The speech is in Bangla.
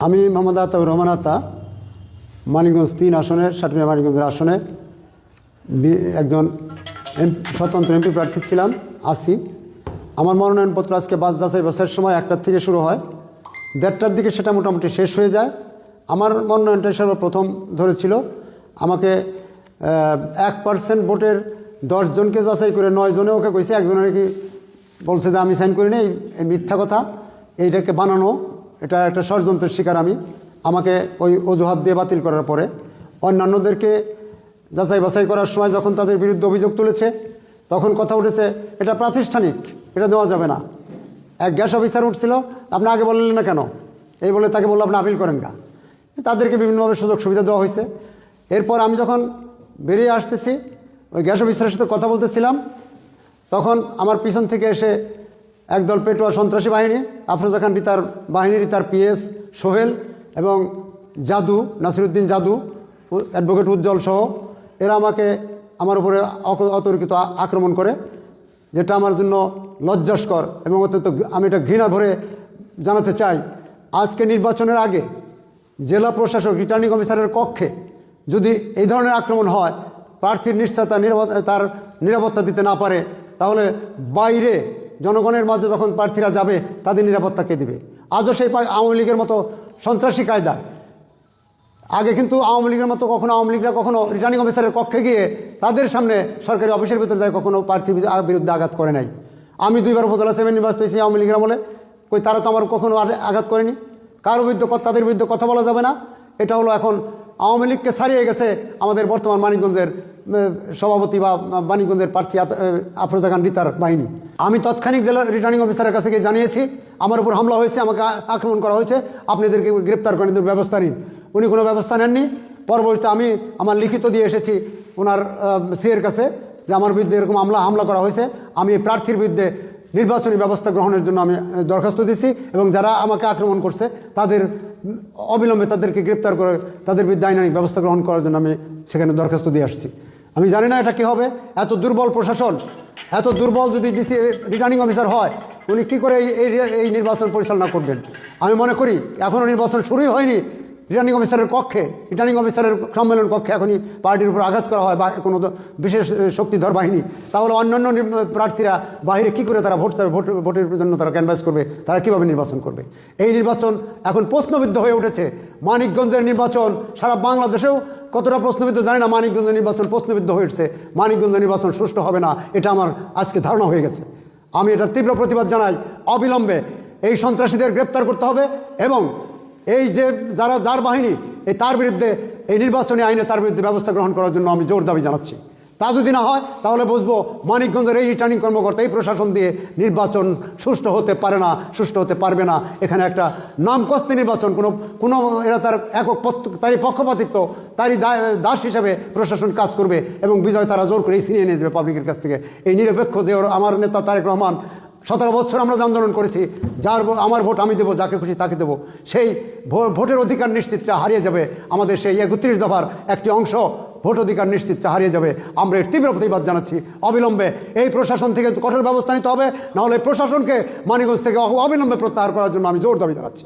আমি মোহাম্মদ আতাউর রহমান আতা মানিকগঞ্জ 3 আসনের সাটুরিয়া মানিকগঞ্জের আসনে একজন স্বতন্ত্র এমপি প্রার্থী ছিলাম আছি। আমার মনোনয়নপত্র আজকে বাস যাচাই বাছাইয়ের সময় 1টার থেকে শুরু হয়, 1:30টার দিকে সেটা মোটামুটি শেষ হয়ে যায়। আমার মনোনয়নটা সর্বপ্রথম ধরেছিল আমাকে 1% ভোটের 10 জনকে যাচাই করে 9 জনে ওকে কইছে, একজনে নাকি বলছে যে আমি সাইন করি না, এই মিথ্যা কথা, এইটাকে বানানো, এটা একটা ষড়যন্ত্রের শিকার আমি। আমাকে ওই অজুহাত দিয়ে বাতিল করার পরে অন্যান্যদেরকে যাচাই বাছাই করার সময় যখন তাদের বিরুদ্ধে অভিযোগ তুলেছে তখন কথা উঠেছে এটা প্রাতিষ্ঠানিক, এটা দেওয়া যাবে না। এক গ্যাস অফিসার উঠছিল, আপনি আগে বললেন না কেন, এই বলে তাকে বললো আপনি আপিল করেন গা। তাদেরকে বিভিন্নভাবে সুযোগ সুবিধা দেওয়া হয়েছে। এরপর আমি যখন বেরিয়ে আসতেছি, ওই গ্যাস অফিসারের সাথে কথা বলতেছিলাম, তখন আমার পিছন থেকে এসে একদল পেটোয়া সন্ত্রাসী বাহিনী, আফরোজা খান রিতার বাহিনীর তার পিএস সোহেল এবং জাদু, নাসিরুদ্দিন জাদু, অ্যাডভোকেট উজ্জ্বল সহ এরা আমাকে আমার উপরে অতর্কিত আক্রমণ করে, যেটা আমার জন্য লজ্জাস্কর এবং অত্যন্ত আমি এটা ঘৃণা ভরে জানাতে চাই। আজকে নির্বাচনের আগে জেলা প্রশাসক রিটার্নিং অফিসারের কক্ষে যদি এই ধরনের আক্রমণ হয়, প্রার্থীর নিশ্চয়তা তার নিরাপত্তা দিতে না পারে, তাহলে বাইরে জনগণের মাঝে যখন প্রার্থীরা যাবে তাদের নিরাপত্তা কে দিবে? আজও সেই আওয়ামী লীগের মতো সন্ত্রাসী কায়দা। আগে কিন্তু আওয়ামী লীগের মতো কখনো আওয়ামী লীগরা কখনো রিটার্নিং অফিসারের কক্ষে গিয়ে তাদের সামনে সরকারি অফিসের ভিতরে যায় কখনো প্রার্থীর বিরুদ্ধে আঘাত করে নাই। আমি 2বার উপজেলা 7 নির্বাচিত হয়েছি আওয়ামী লীগের আমলে, কই তারা তো আমার কখনো আঘাত করেনি। কারোর বিরুদ্ধে তাদের বিরুদ্ধে কথা বলা যাবে না। এটা হলো এখন আওয়ামী লীগকে ছাড়িয়ে গেছে আমাদের বর্তমান মানিকগঞ্জের সভাপতি বা মানিকগঞ্জের প্রার্থী আফরোজা খান রিতার বাহিনী। আমি তৎক্ষণিক জেলা রিটার্নিং অফিসারের কাছে গিয়ে জানিয়েছি আমার উপর হামলা হয়েছে, আমাকে আক্রমণ করা হয়েছে, আপনি এদেরকে গ্রেপ্তার করেন, এদের ব্যবস্থা নিন। উনি কোনো ব্যবস্থা নেননি। পরবর্তীতে আমি আমার লিখিত দিয়ে এসেছি ওনার সিএর কাছে যে আমার বিরুদ্ধে এরকম হামলা করা হয়েছে, আমি প্রার্থীর বিরুদ্ধে নির্বাচনী ব্যবস্থা গ্রহণের জন্য আমি দরখাস্ত দিয়েছি এবং যারা আমাকে আক্রমণ করছে তাদের অবিলম্বে তাদেরকে গ্রেপ্তার করে তাদের বিরুদ্ধে আইনানিক ব্যবস্থা গ্রহণ করার জন্য আমি সেখানে দরখাস্ত দিয়ে আসছি। আমি জানি না এটা কী হবে, এত দুর্বল প্রশাসন, এত দুর্বল যদি ডিসি রিটার্নিং অফিসার হয়, উনি কী করে এই নির্বাচন পরিচালনা করবেন? আমি মনে করি এখনও নির্বাচন শুরুই হয়নি। রিটার্নিং অফিসারের কক্ষে, রিটার্নিং অফিসারের সম্মেলন কক্ষে এখনই পার্টির উপর আঘাত করা হয় বা কোনো বিশেষ শক্তিধর বাহিনী, তাহলে অন্যান্য প্রার্থীরা বাইরে কী করে তারা ভোটের জন্য তারা ক্যানভাস করবে, তারা কীভাবে নির্বাচন করবে? এই নির্বাচন এখন প্রশ্নবিদ্ধ হয়ে উঠেছে। মানিকগঞ্জের নির্বাচন সারা বাংলাদেশেও কতটা প্রশ্নবিদ্ধ জানি না, মানিকগঞ্জের নির্বাচন প্রশ্নবিদ্ধ হয়েছে। মানিকগঞ্জের নির্বাচন সুষ্ঠু হবে না, এটা আমার আজকে ধারণা হয়ে গেছে। আমি এটার তীব্র প্রতিবাদ জানাই। অবিলম্বে এই সন্ত্রাসীদের গ্রেপ্তার করতে হবে এবং এই যে যার বাহিনী তার বিরুদ্ধে এই নির্বাচনী আইনে তার বিরুদ্ধে ব্যবস্থা গ্রহণ করার জন্য আমি জোর দাবি জানাচ্ছি। তা যদি না হয় তাহলে বুঝবো মানিকগঞ্জের এই রিটার্নিং কর্মকর্তা, এই প্রশাসন দিয়ে নির্বাচন সুষ্ঠু হতে পারে না, সুষ্ঠু হতে পারবে না। এখানে একটা নামকস্তি নির্বাচন, কোনো এরা তার তারই পক্ষপাতিত্ব, তারই দাস হিসাবে প্রশাসন কাজ করবে এবং বিজয় তারা জোর করে ছিনিয়ে নিয়ে যাবে পাবলিকের কাছ থেকে। এই নিরপেক্ষ যে আমার নেতা তারেক রহমান 17 বছর আমরা আন্দোলন করেছি, আমার ভোট আমি দেবো, যাকে খুশি তাকে দেবো, সেই ভোটের অধিকার নিশ্চিতটা হারিয়ে যাবে। আমাদের সেই 31 দফার একটি অংশ ভোট অধিকার নিশ্চিতটা হারিয়ে যাবে। আমরা এর তীব্র প্রতিবাদ জানাচ্ছি। অবিলম্বে এই প্রশাসন থেকে কঠোর ব্যবস্থা নিতে হবে, নাহলে প্রশাসনকে মানিকগঞ্জ থেকে অবিলম্বে প্রত্যাহার করার জন্য আমি জোর দাবি জানাচ্ছি।